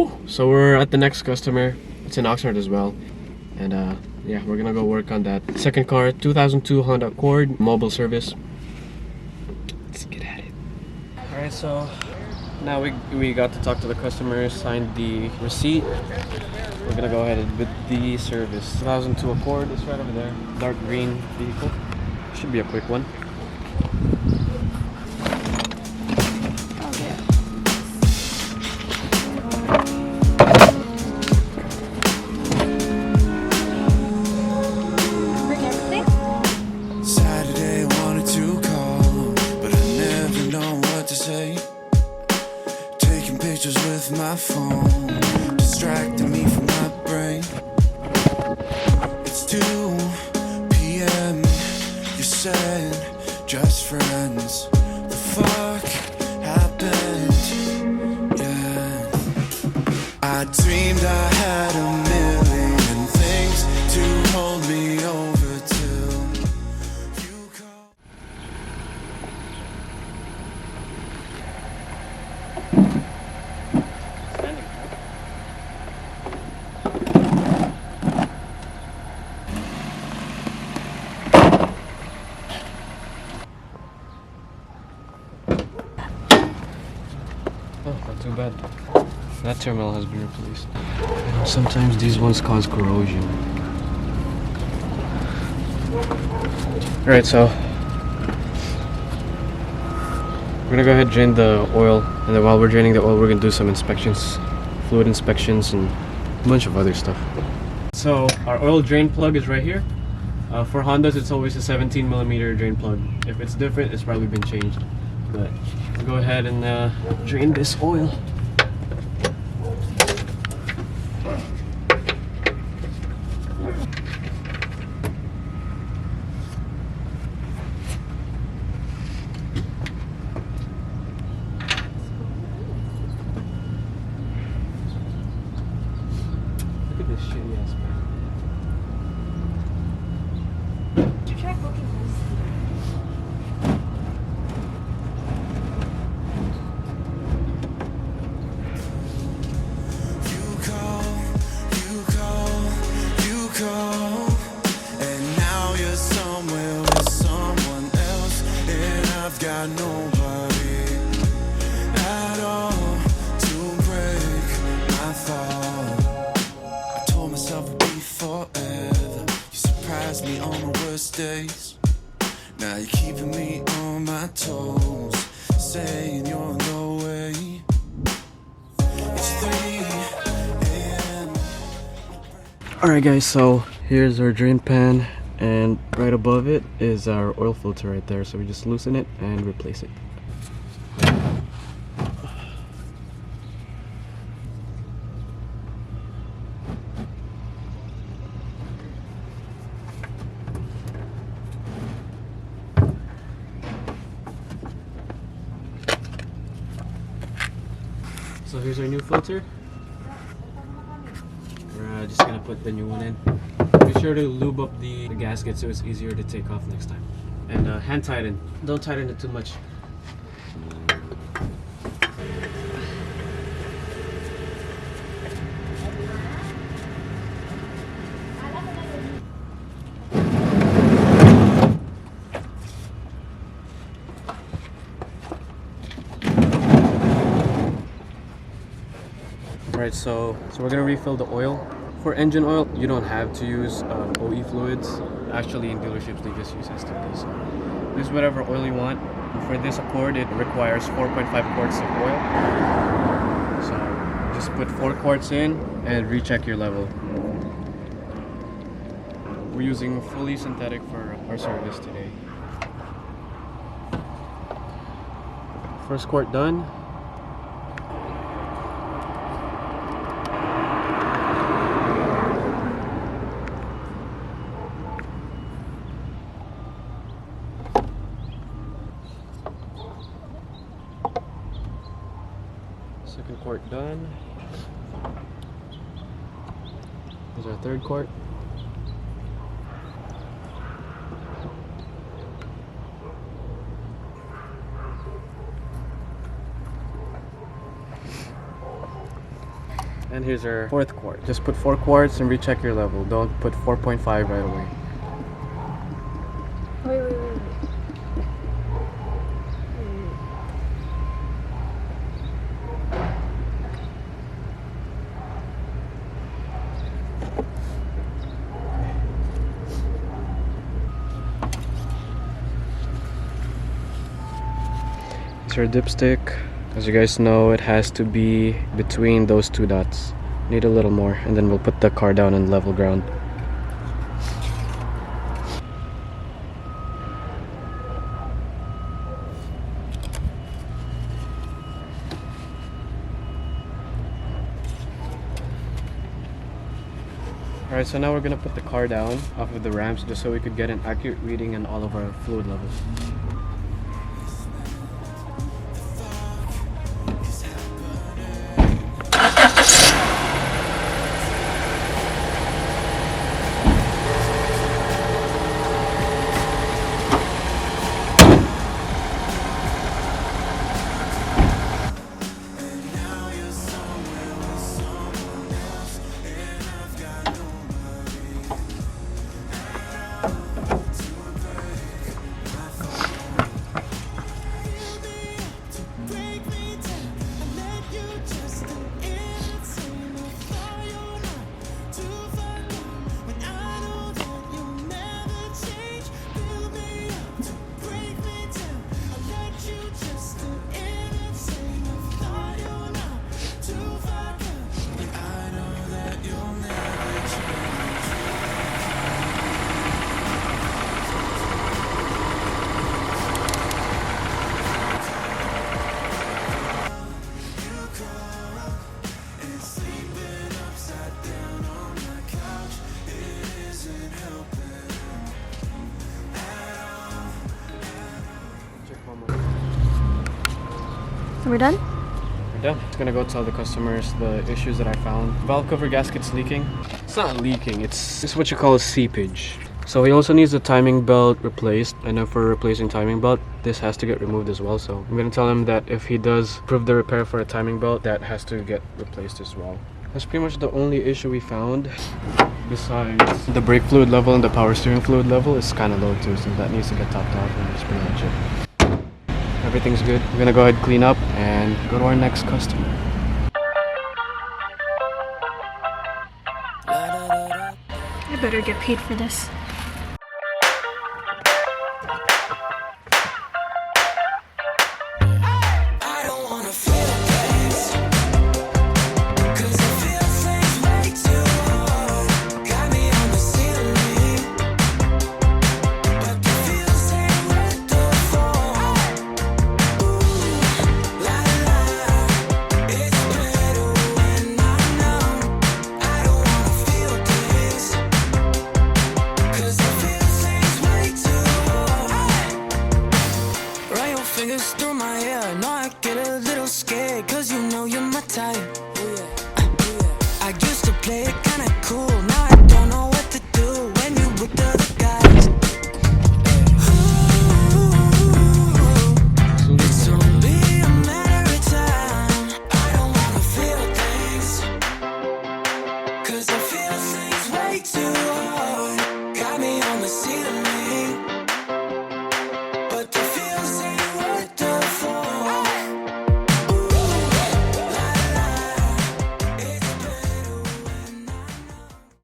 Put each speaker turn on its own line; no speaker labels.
Whew. So we're at the next customer. It's in Oxnard as well. And yeah, we're gonna go work on that second car, 2002 Honda Accord, mobile service. Let's get at it. Alright, so now we got to talk to the customer, signed the receipt. We're gonna go ahead with the service. 2002 Accord is right over there. Dark green vehicle. Should be a quick one.
With my phone, distracting me from my brain. It's 2 p.m. You're saying just friends. The fuck happened? Yeah, I dreamed I had a million things to hold me over till you called.
Oh, not too bad. That terminal has been replaced. Sometimes these ones cause corrosion. Alright, so we're gonna go ahead and drain the oil, and then while we're draining the oil, we're gonna do some inspections, fluid inspections, and a bunch of other stuff. So our oil drain plug is right here. For Hondas, it's always a 17mm drain plug. If it's different, it's probably been changed. But we'll go ahead and drain this oil. Look at this shitty ass man.
Did you try cooking this?
And now you're somewhere with someone else, and I've got nobody at all to break my fall. I told myself it'd be forever. You surprised me on the worst days. Now you're keeping me on my toes, saying you're on the way. It's 3 a.m.
Alright guys, so here's our drain pan, and right above it is our oil filter right there. So we just loosen it and replace it. So here's our new filter. We're just gonna put the new one in. Be sure to lube up the gasket so it's easier to take off next time. And hand tighten. Don't tighten it too much. Alright, so we're gonna refill the oil. For engine oil, you don't have to use OE fluids. Actually, in dealerships, they just use STP. So use whatever oil you want. And for this Accord, it requires 4.5 quarts of oil. So just put 4 quarts in and recheck your level. We're using fully synthetic for our service today. First quart done. Second quart done. Here's our third quart. And here's our fourth quart. Just put 4 quarts and recheck your level. Don't put 4.5 right away.
Wait.
It's our dipstick. As you guys know, it has to be between those 2 dots. Need a little more, and then we'll put the car down on level ground. Alright, so now we're gonna put the car down off of the ramps just so we could get an accurate reading on all of our fluid levels.
We're done?
We're done. It's gonna go tell the customers the issues that I found. Valve cover gasket's leaking. It's not leaking, it's what you call a seepage. So he also needs the timing belt replaced. I know for replacing timing belt, this has to get removed as well. So I'm gonna tell him that if he does approve the repair for a timing belt, that has to get replaced as well. That's pretty much the only issue we found. Besides the brake fluid level and the power steering fluid level is kind of low too, so that needs to get topped off, and that's pretty much it. Everything's good. We're gonna go ahead, clean up, and go to our next customer.
I better get paid for this.